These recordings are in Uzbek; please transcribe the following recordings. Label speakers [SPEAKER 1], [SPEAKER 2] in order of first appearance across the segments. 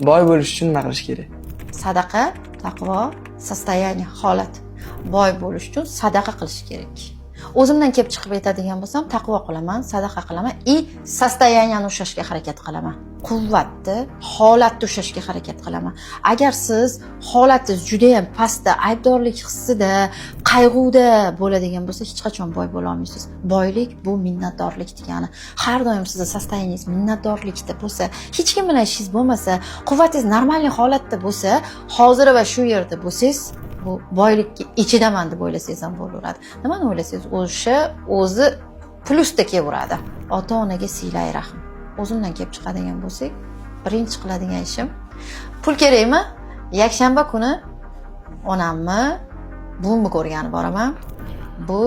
[SPEAKER 1] Boy bo'lish uchun nima qilish kerak?
[SPEAKER 2] Sadaqa, taqvo, состояние, holat. Boy bo'lish uchun sadaqa qilish kerak. O'zimdan kelib chiqib aytadigan bo'lsam, taqvo qilaman, sadaqa qilaman и состояниеni ushlashga harakat qilaman. Quvvatni, holatni ushlashga harakat qilaman. Agar siz holatingiz juda ham pastda, aybdorlik hissida, qayg'uda bo'ladigan bo'lsa, hech qachon boy bo'la olmaysiz. Boylik bu minnatdorlik degani. Har doim sizning sostoyaningiz minnatdorlikda bo'lsa, hech kim bilan ishingiz bo'lmasa, quvvatingiz normal holatda bo'lsa, hozir va shu yerda bo'lsangiz, bu boylikka ichidaman deb o'ylasangiz ham bo'laveradi. Nimani o'ylasangiz, o'zi plusda kelaveradi. Ota-onaga siylay rahim. O'zimdan kelib chiqadigan bo'lsak, birinchi qiladigan ishim, pul kerakmi? Yakshanba kuni onamni, buvimni ko'rgani boraman. Bu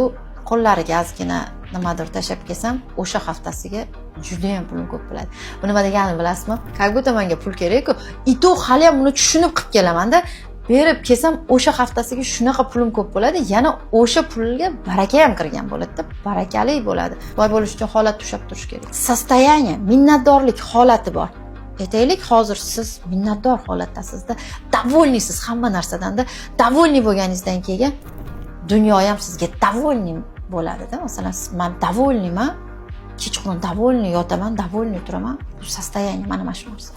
[SPEAKER 2] qo'llariga ozgina nimadir tashab kelsam, o'sha haftasiga juda ham pulim ko'p bo'ladi. Bu nima degani bilasizmi? Как будто menga pul kerak-ku, и то hali ham uni tushunib qilib kelaman-da. Berib kelsam, o'sha haftasiga shunaqa pulim ko'p bo'ladi, yana o'sha pulga baraka ham kirgan bo'ladi-da, barakali bo'ladi. Boy bo'lish uchun holat ushlab turish kerak. Состояние, minnatdorlik holati bor. Aytaylik, hozir siz minnatdor holatdasizda, довольныйsiz hamma narsadan-da, довольный bo'lganingizdan keyin dunyo ham sizga довольный bo'ladi-da. Masalan, men довольныйman, kechqurun довольный yotaman, довольный turaman. Bu состояние mana shu narsa.